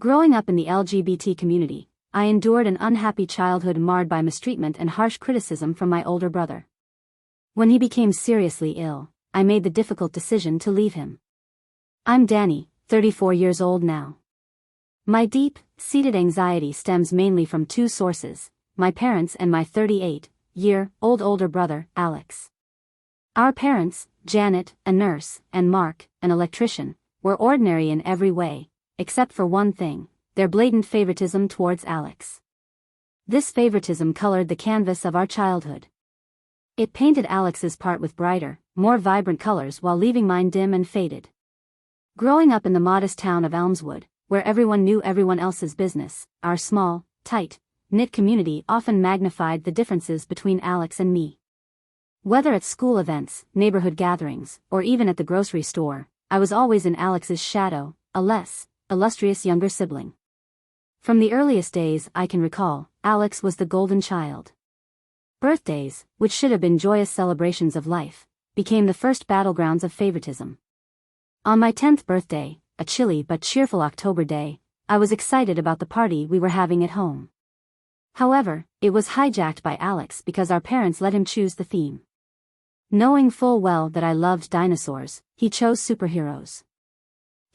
Growing up in the LGBT community, I endured an unhappy childhood marred by mistreatment and harsh criticism from my older brother. When he became seriously ill, I made the difficult decision to leave him. I'm Danny, 34 years old now. My deep-seated anxiety stems mainly from two sources, my parents and my 38-year-old older brother, Alex. Our parents, Janet, a nurse, and Mark, an electrician, were ordinary in every way, except for one thing, their blatant favoritism towards Alex. This favoritism colored the canvas of our childhood. It painted Alex's part with brighter, more vibrant colors while leaving mine dim and faded. Growing up in the modest town of Elmswood, where everyone knew everyone else's business, our small, tight-knit community often magnified the differences between Alex and me. Whether at school events, neighborhood gatherings, or even at the grocery store, I was always in Alex's shadow, a less illustrious younger sibling. From the earliest days I can recall, Alex was the golden child. Birthdays, which should have been joyous celebrations of life, became the first battlegrounds of favoritism. On my 10th birthday, a chilly but cheerful October day, I was excited about the party we were having at home. However, it was hijacked by Alex because our parents let him choose the theme. Knowing full well that I loved dinosaurs, he chose superheroes.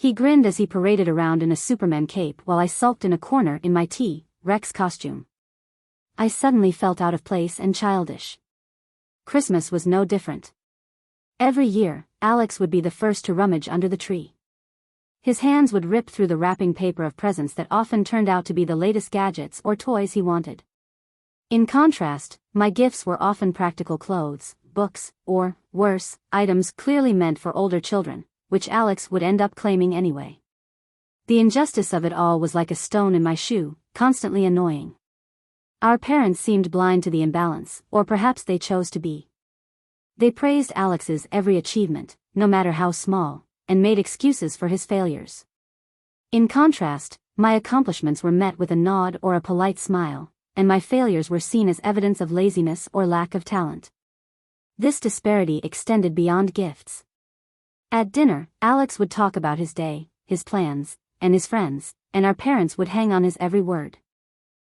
He grinned as he paraded around in a Superman cape while I sulked in a corner in my T-Rex costume. I suddenly felt out of place and childish. Christmas was no different. Every year, Alex would be the first to rummage under the tree. His hands would rip through the wrapping paper of presents that often turned out to be the latest gadgets or toys he wanted. In contrast, my gifts were often practical clothes, books, or, worse, items clearly meant for older children, which Alex would end up claiming anyway. The injustice of it all was like a stone in my shoe, constantly annoying. Our parents seemed blind to the imbalance, or perhaps they chose to be. They praised Alex's every achievement, no matter how small, and made excuses for his failures. In contrast, my accomplishments were met with a nod or a polite smile, and my failures were seen as evidence of laziness or lack of talent. This disparity extended beyond gifts. At dinner, Alex would talk about his day, his plans, and his friends, and our parents would hang on his every word.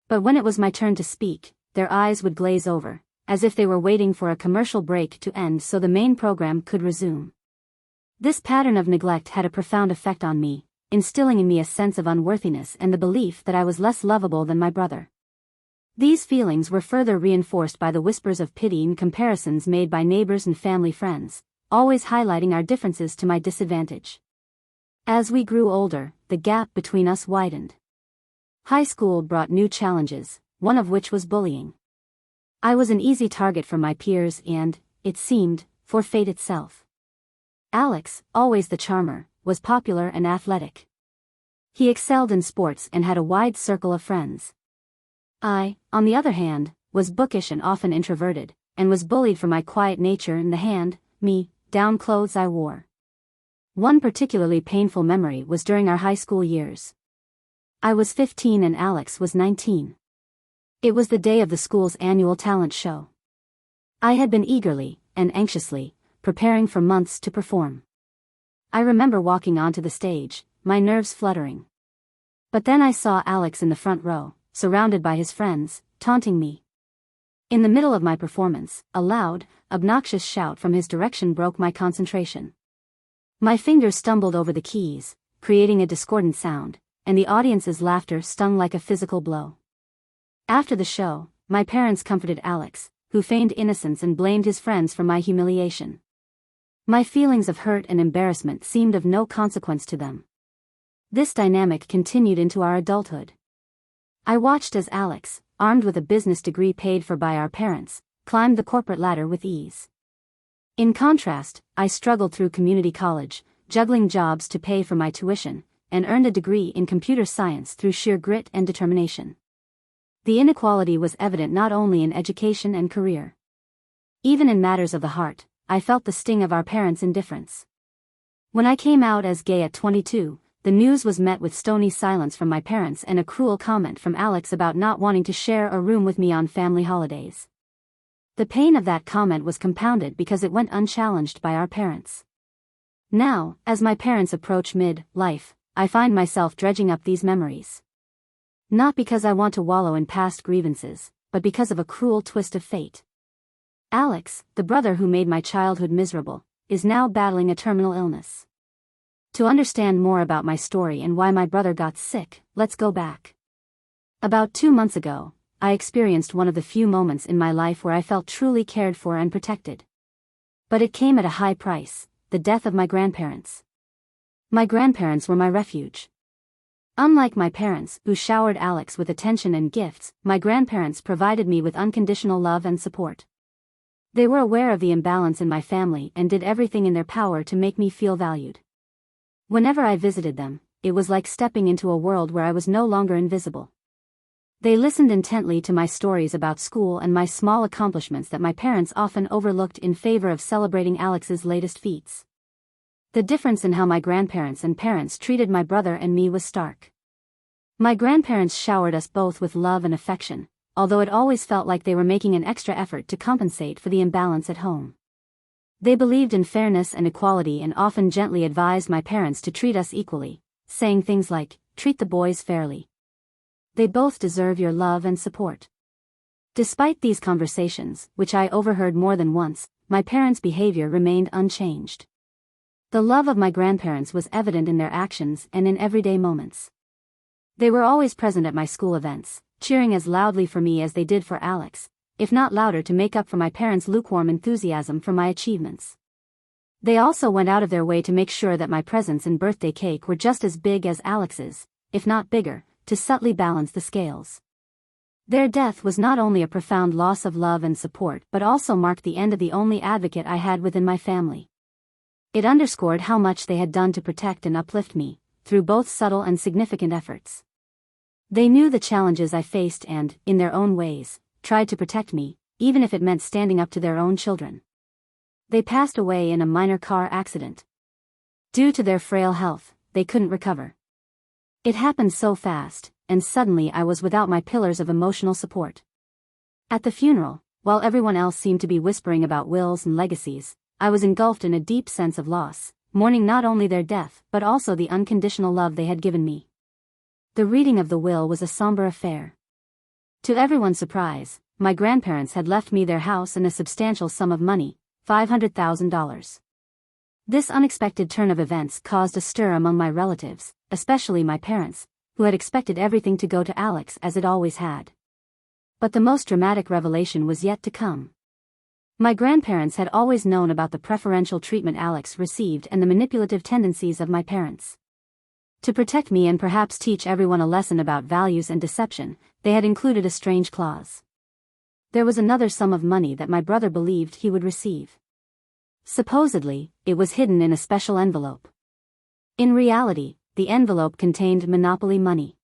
But when it was my turn to speak, their eyes would glaze over, as if they were waiting for a commercial break to end so the main program could resume. This pattern of neglect had a profound effect on me, instilling in me a sense of unworthiness and the belief that I was less lovable than my brother. These feelings were further reinforced by the whispers of pitying comparisons made by neighbors and family friends, always highlighting our differences to my disadvantage. As we grew older, the gap between us widened. High school brought new challenges, one of which was bullying. I was an easy target for my peers and, it seemed, for fate itself. Alex, always the charmer, was popular and athletic. He excelled in sports and had a wide circle of friends. I, on the other hand, was bookish and often introverted, and was bullied for my quiet nature and the hand-me-down clothes I wore. One particularly painful memory was during our high school years. I was 15 and Alex was 19. It was the day of the school's annual talent show. I had been eagerly, and anxiously, preparing for months to perform. I remember walking onto the stage, my nerves fluttering. But then I saw Alex in the front row, surrounded by his friends, taunting me. In the middle of my performance, a loud, obnoxious shout from his direction broke my concentration. My fingers stumbled over the keys, creating a discordant sound, and the audience's laughter stung like a physical blow. After the show, my parents comforted Alex, who feigned innocence and blamed his friends for my humiliation. My feelings of hurt and embarrassment seemed of no consequence to them. This dynamic continued into our adulthood. I watched as Alex, armed with a business degree paid for by our parents, climbed the corporate ladder with ease. In contrast, I struggled through community college, juggling jobs to pay for my tuition, and earned a degree in computer science through sheer grit and determination. The inequality was evident not only in education and career. Even in matters of the heart, I felt the sting of our parents' indifference. When I came out as gay at 22, the news was met with stony silence from my parents and a cruel comment from Alex about not wanting to share a room with me on family holidays. The pain of that comment was compounded because it went unchallenged by our parents. Now, as my parents approach mid-life I find myself dredging up these memories. Not because I want to wallow in past grievances, but because of a cruel twist of fate. Alex, the brother who made my childhood miserable, is now battling a terminal illness. To understand more about my story and why my brother got sick, let's go back. About 2 months ago, I experienced one of the few moments in my life where I felt truly cared for and protected. But it came at a high price, the death of my grandparents. My grandparents were my refuge. Unlike my parents, who showered Alex with attention and gifts, my grandparents provided me with unconditional love and support. They were aware of the imbalance in my family and did everything in their power to make me feel valued. Whenever I visited them, it was like stepping into a world where I was no longer invisible. They listened intently to my stories about school and my small accomplishments that my parents often overlooked in favor of celebrating Alex's latest feats. The difference in how my grandparents and parents treated my brother and me was stark. My grandparents showered us both with love and affection, although it always felt like they were making an extra effort to compensate for the imbalance at home. They believed in fairness and equality and often gently advised my parents to treat us equally, saying things like, "Treat the boys fairly. They both deserve your love and support." Despite these conversations, which I overheard more than once, my parents' behavior remained unchanged. The love of my grandparents was evident in their actions and in everyday moments. They were always present at my school events, cheering as loudly for me as they did for Alex, if not louder to make up for my parents' lukewarm enthusiasm for my achievements. They also went out of their way to make sure that my presents and birthday cake were just as big as Alex's, if not bigger, to subtly balance the scales. Their death was not only a profound loss of love and support but also marked the end of the only advocate I had within my family. It underscored how much they had done to protect and uplift me, through both subtle and significant efforts. They knew the challenges I faced and, in their own ways, tried to protect me, even if it meant standing up to their own children. They passed away in a minor car accident. Due to their frail health, they couldn't recover. It happened so fast, and suddenly I was without my pillars of emotional support. At the funeral, while everyone else seemed to be whispering about wills and legacies, I was engulfed in a deep sense of loss, mourning not only their death but also the unconditional love they had given me. The reading of the will was a somber affair. To everyone's surprise, my grandparents had left me their house and a substantial sum of money, $500,000. This unexpected turn of events caused a stir among my relatives, especially my parents, who had expected everything to go to Alex as it always had. But the most dramatic revelation was yet to come. My grandparents had always known about the preferential treatment Alex received and the manipulative tendencies of my parents. To protect me and perhaps teach everyone a lesson about values and deception, they had included a strange clause. There was another sum of money that my brother believed he would receive. Supposedly, it was hidden in a special envelope. In reality, the envelope contained monopoly money.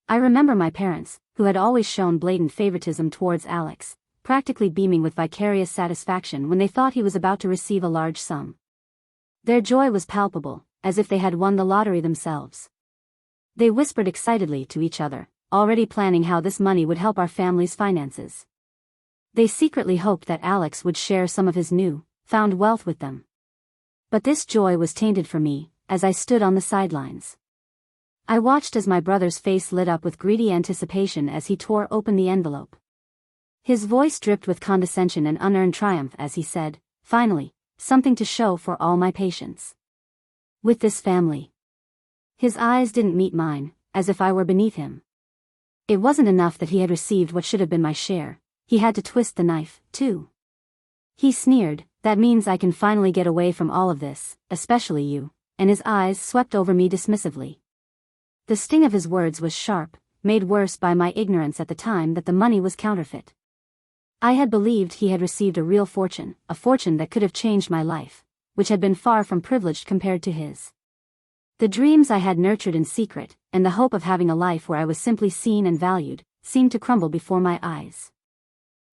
I remember my parents, who had always shown blatant favoritism towards Alex, practically beaming with vicarious satisfaction when they thought he was about to receive a large sum. Their joy was palpable, as if they had won the lottery themselves. They whispered excitedly to each other, already planning how this money would help our family's finances. They secretly hoped that Alex would share some of his found wealth with them. But this joy was tainted for me, as I stood on the sidelines. I watched as my brother's face lit up with greedy anticipation as he tore open the envelope. His voice dripped with condescension and unearned triumph as he said, "Finally, something to show for all my patience with this family." His eyes didn't meet mine, as if I were beneath him. It wasn't enough that he had received what should have been my share, he had to twist the knife, too. He sneered, "That means I can finally get away from all of this, especially you," and his eyes swept over me dismissively. The sting of his words was sharp, made worse by my ignorance at the time that the money was counterfeit. I had believed he had received a real fortune, a fortune that could have changed my life, which had been far from privileged compared to his. The dreams I had nurtured in secret, and the hope of having a life where I was simply seen and valued, seemed to crumble before my eyes.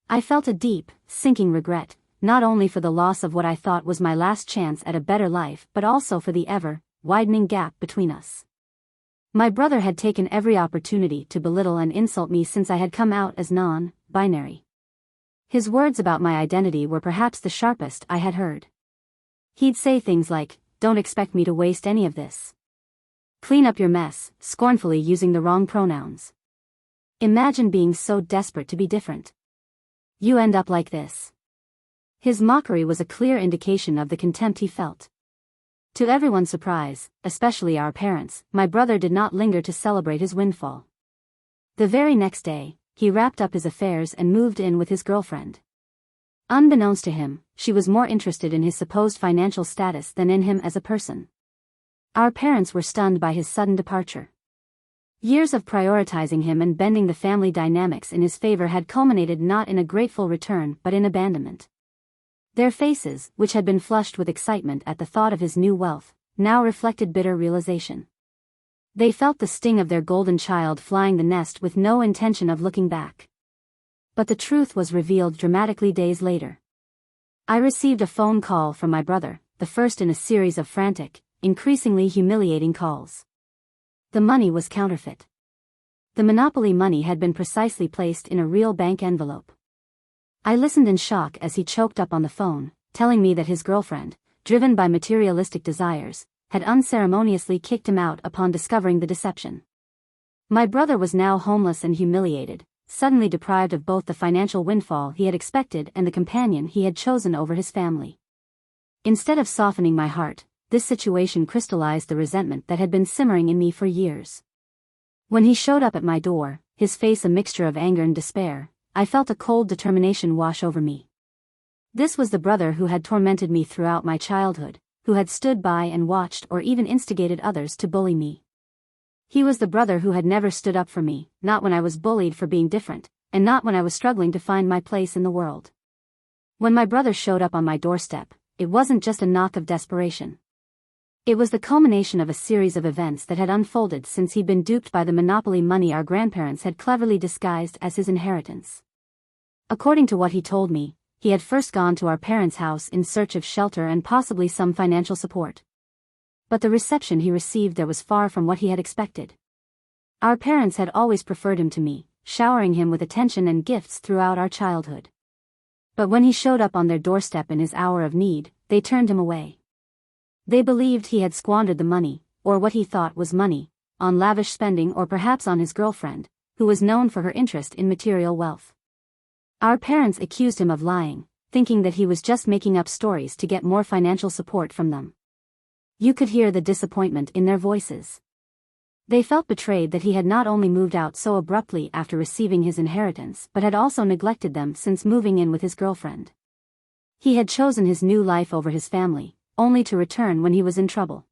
I felt a deep, sinking regret, not only for the loss of what I thought was my last chance at a better life but also for the ever-widening gap between us. My brother had taken every opportunity to belittle and insult me since I had come out as non-binary. His words about my identity were perhaps the sharpest I had heard. He'd say things like, "Don't expect me to waste any of this. Clean up your mess, scornfully using the wrong pronouns. Imagine being so desperate to be different. You end up like this. His mockery was a clear indication of the contempt he felt. To everyone's surprise, especially our parents, my brother did not linger to celebrate his windfall. The very next day, he wrapped up his affairs and moved in with his girlfriend. Unbeknownst to him, she was more interested in his supposed financial status than in him as a person. Our parents were stunned by his sudden departure. Years of prioritizing him and bending the family dynamics in his favor had culminated not in a grateful return but in abandonment. Their faces, which had been flushed with excitement at the thought of his new wealth, now reflected bitter realization. They felt the sting of their golden child flying the nest with no intention of looking back. But the truth was revealed dramatically days later. I received a phone call from my brother, the first in a series of frantic, increasingly humiliating calls. The money was counterfeit. The monopoly money had been precisely placed in a real bank envelope. I listened in shock as he choked up on the phone, telling me that his girlfriend, driven by materialistic desires, had unceremoniously kicked him out upon discovering the deception. My brother was now homeless and humiliated, suddenly deprived of both the financial windfall he had expected and the companion he had chosen over his family. Instead of softening my heart, this situation crystallized the resentment that had been simmering in me for years. When he showed up at my door, his face a mixture of anger and despair, I felt a cold determination wash over me. This was the brother who had tormented me throughout my childhood, who had stood by and watched or even instigated others to bully me. He was the brother who had never stood up for me, not when I was bullied for being different, and not when I was struggling to find my place in the world. When my brother showed up on my doorstep, it wasn't just a knock of desperation. It was the culmination of a series of events that had unfolded since he'd been duped by the monopoly money our grandparents had cleverly disguised as his inheritance. According to what he told me, he had first gone to our parents' house in search of shelter and possibly some financial support. But the reception he received there was far from what he had expected. Our parents had always preferred him to me, showering him with attention and gifts throughout our childhood. But when he showed up on their doorstep in his hour of need, they turned him away. They believed he had squandered the money, or what he thought was money, on lavish spending or perhaps on his girlfriend, who was known for her interest in material wealth. Our parents accused him of lying, thinking that he was just making up stories to get more financial support from them. You could hear the disappointment in their voices. They felt betrayed that he had not only moved out so abruptly after receiving his inheritance but had also neglected them since moving in with his girlfriend. He had chosen his new life over his family, only to return when he was in trouble.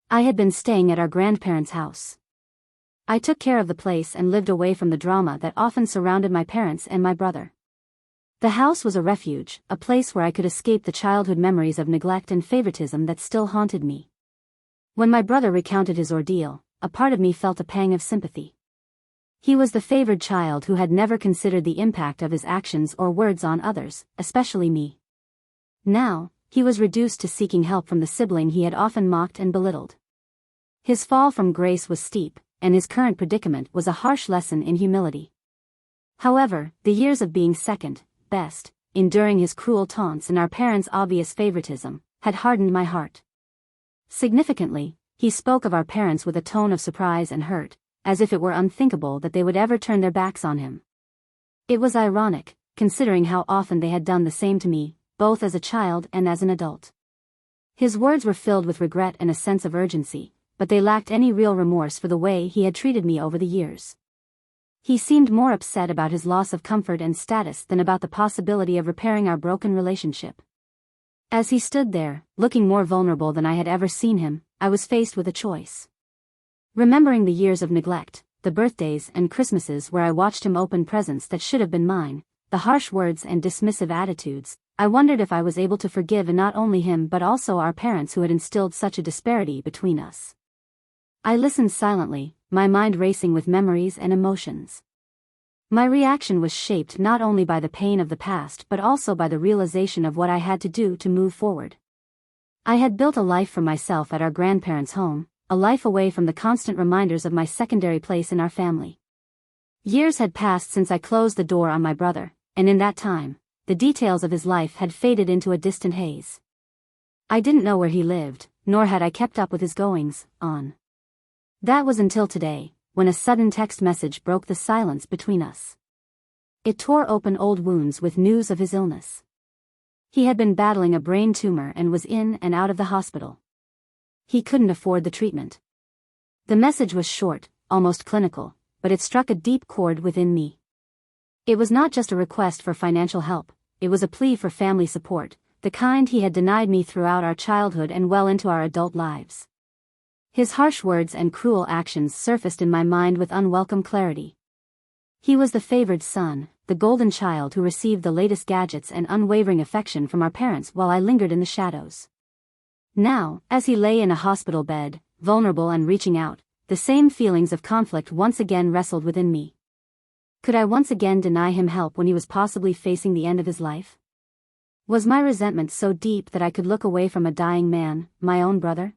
I had been staying at our grandparents' house. I took care of the place and lived away from the drama that often surrounded my parents and my brother. The house was a refuge, a place where I could escape the childhood memories of neglect and favoritism that still haunted me. When my brother recounted his ordeal, a part of me felt a pang of sympathy. He was the favored child who had never considered the impact of his actions or words on others, especially me. Now, he was reduced to seeking help from the sibling he had often mocked and belittled. His fall from grace was steep, and his current predicament was a harsh lesson in humility. However, the years of being second best, enduring his cruel taunts and our parents' obvious favoritism, had hardened my heart. Significantly, he spoke of our parents with a tone of surprise and hurt, as if it were unthinkable that they would ever turn their backs on him. It was ironic, considering how often they had done the same to me, both as a child and as an adult. His words were filled with regret and a sense of urgency, but they lacked any real remorse for the way he had treated me over the years. He seemed more upset about his loss of comfort and status than about the possibility of repairing our broken relationship. As he stood there, looking more vulnerable than I had ever seen him, I was faced with a choice. Remembering the years of neglect, the birthdays and Christmases where I watched him open presents that should have been mine, the harsh words and dismissive attitudes, I wondered if I was able to forgive not only him but also our parents who had instilled such a disparity between us. I listened silently, my mind racing with memories and emotions. My reaction was shaped not only by the pain of the past but also by the realization of what I had to do to move forward. I had built a life for myself at our grandparents' home, a life away from the constant reminders of my secondary place in our family. Years had passed since I closed the door on my brother, and in that time, the details of his life had faded into a distant haze. I didn't know where he lived, nor had I kept up with his goings-on. That was until today, when a sudden text message broke the silence between us. It tore open old wounds with news of his illness. He had been battling a brain tumor and was in and out of the hospital. He couldn't afford the treatment. The message was short, almost clinical, but it struck a deep chord within me. It was not just a request for financial help, it was a plea for family support, the kind he had denied me throughout our childhood and well into our adult lives. His harsh words and cruel actions surfaced in my mind with unwelcome clarity. He was the favored son, the golden child who received the latest gadgets and unwavering affection from our parents while I lingered in the shadows. Now, as he lay in a hospital bed, vulnerable and reaching out, the same feelings of conflict once again wrestled within me. Could I once again deny him help when he was possibly facing the end of his life? Was my resentment so deep that I could look away from a dying man, my own brother?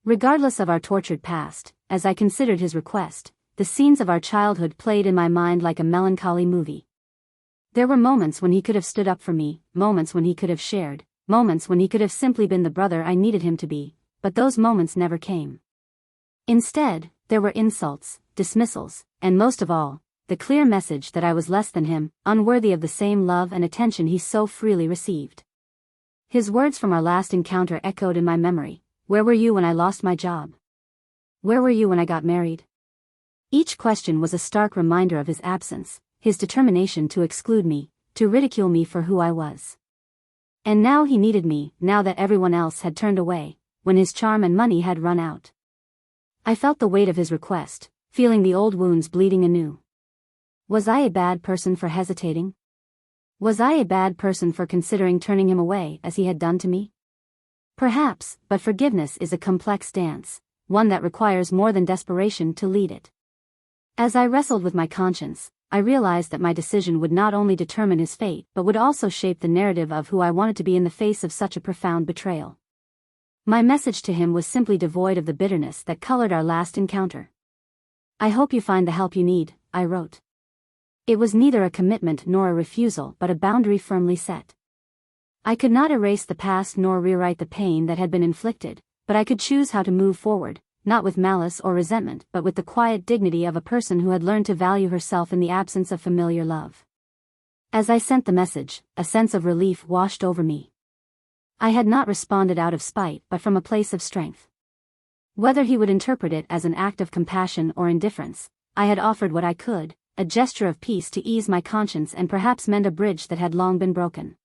Regardless of our tortured past, as I considered his request, the scenes of our childhood played in my mind like a melancholy movie. There were moments when he could have stood up for me, moments when he could have shared, moments when he could have simply been the brother I needed him to be, but those moments never came. Instead, there were insults, dismissals, and most of all, the clear message that I was less than him, unworthy of the same love and attention he so freely received. His words from our last encounter echoed in my memory. Where were you when I lost my job? Where were you when I got married? Each question was a stark reminder of his absence, his determination to exclude me, to ridicule me for who I was. And now he needed me, now that everyone else had turned away, when his charm and money had run out. I felt the weight of his request, feeling the old wounds bleeding anew. Was I a bad person for hesitating? Was I a bad person for considering turning him away as he had done to me? Perhaps, but forgiveness is a complex dance, one that requires more than desperation to lead it. As I wrestled with my conscience, I realized that my decision would not only determine his fate but would also shape the narrative of who I wanted to be in the face of such a profound betrayal. My message to him was simply devoid of the bitterness that colored our last encounter. I hope you find the help you need, I wrote. It was neither a commitment nor a refusal but a boundary firmly set. I could not erase the past nor rewrite the pain that had been inflicted, but I could choose how to move forward, not with malice or resentment but with the quiet dignity of a person who had learned to value herself in the absence of familiar love. As I sent the message, a sense of relief washed over me. I had not responded out of spite but from a place of strength. Whether he would interpret it as an act of compassion or indifference, I had offered what I could, a gesture of peace to ease my conscience and perhaps mend a bridge that had long been broken.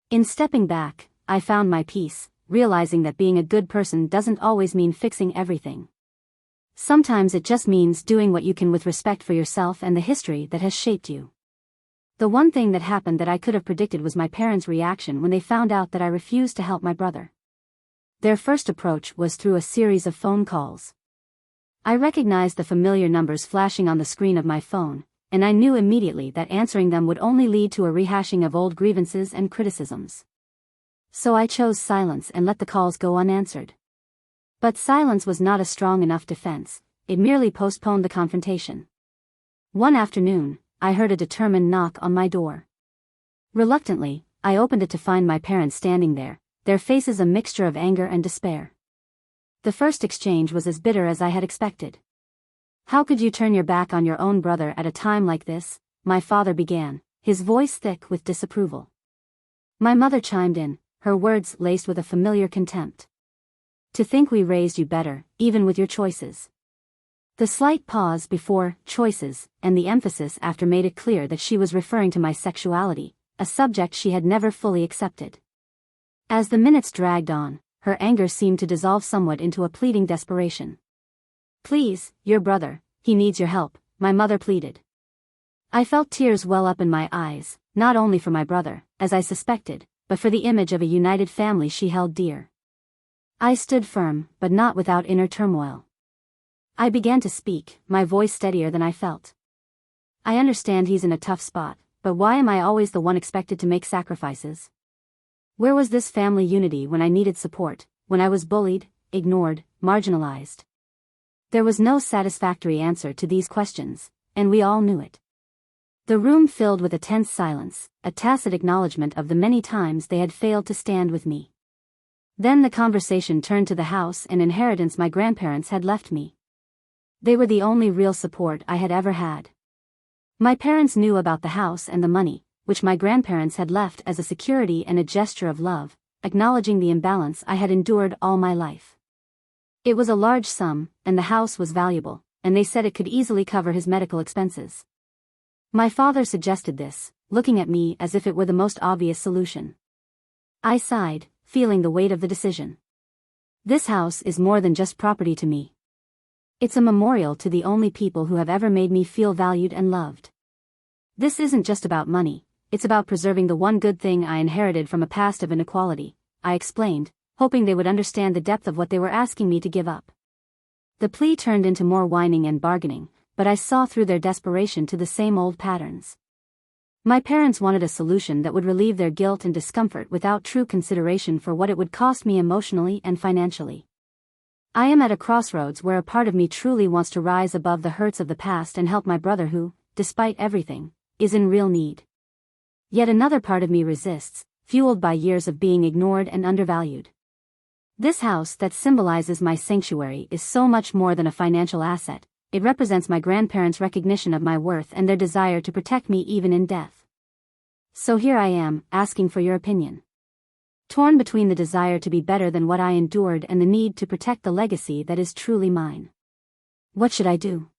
In stepping back, I found my peace, realizing that being a good person doesn't always mean fixing everything. Sometimes it just means doing what you can with respect for yourself and the history that has shaped you. The one thing that happened that I could have predicted was my parents' reaction when they found out that I refused to help my brother. Their first approach was through a series of phone calls. I recognized the familiar numbers flashing on the screen of my phone, and I knew immediately that answering them would only lead to a rehashing of old grievances and criticisms. So I chose silence and let the calls go unanswered. But silence was not a strong enough defense, it merely postponed the confrontation. One afternoon, I heard a determined knock on my door. Reluctantly, I opened it to find my parents standing there, their faces a mixture of anger and despair. The first exchange was as bitter as I had expected. "How could you turn your back on your own brother at a time like this?" my father began, his voice thick with disapproval. My mother chimed in, her words laced with a familiar contempt. "To think we raised you better, even with your choices." The slight pause before choices, and the emphasis after made it clear that she was referring to my sexuality, a subject she had never fully accepted. As the minutes dragged on, her anger seemed to dissolve somewhat into a pleading desperation. "Please, your brother, he needs your help," my mother pleaded. I felt tears well up in my eyes, not only for my brother, as I suspected, but for the image of a united family she held dear. I stood firm, but not without inner turmoil. I began to speak, my voice steadier than I felt. "I understand he's in a tough spot, but why am I always the one expected to make sacrifices? Where was this family unity when I needed support, when I was bullied, ignored, marginalized?" There was no satisfactory answer to these questions, and we all knew it. The room filled with a tense silence, a tacit acknowledgement of the many times they had failed to stand with me. Then the conversation turned to the house and inheritance my grandparents had left me. They were the only real support I had ever had. My parents knew about the house and the money, which my grandparents had left as a security and a gesture of love, acknowledging the imbalance I had endured all my life. It was a large sum, and the house was valuable, and they said it could easily cover his medical expenses. My father suggested this, looking at me as if it were the most obvious solution. I sighed, feeling the weight of the decision. This house is more than just property to me. It's a memorial to the only people who have ever made me feel valued and loved. This isn't just about money, it's about preserving the one good thing I inherited from a past of inequality, I explained, hoping they would understand the depth of what they were asking me to give up. The plea turned into more whining and bargaining, but I saw through their desperation to the same old patterns. My parents wanted a solution that would relieve their guilt and discomfort without true consideration for what it would cost me emotionally and financially. I am at a crossroads where a part of me truly wants to rise above the hurts of the past and help my brother who, despite everything, is in real need. Yet another part of me resists, fueled by years of being ignored and undervalued. This house that symbolizes my sanctuary is so much more than a financial asset. It represents my grandparents' recognition of my worth and their desire to protect me even in death. So here I am, asking for your opinion. Torn between the desire to be better than what I endured and the need to protect the legacy that is truly mine. What should I do?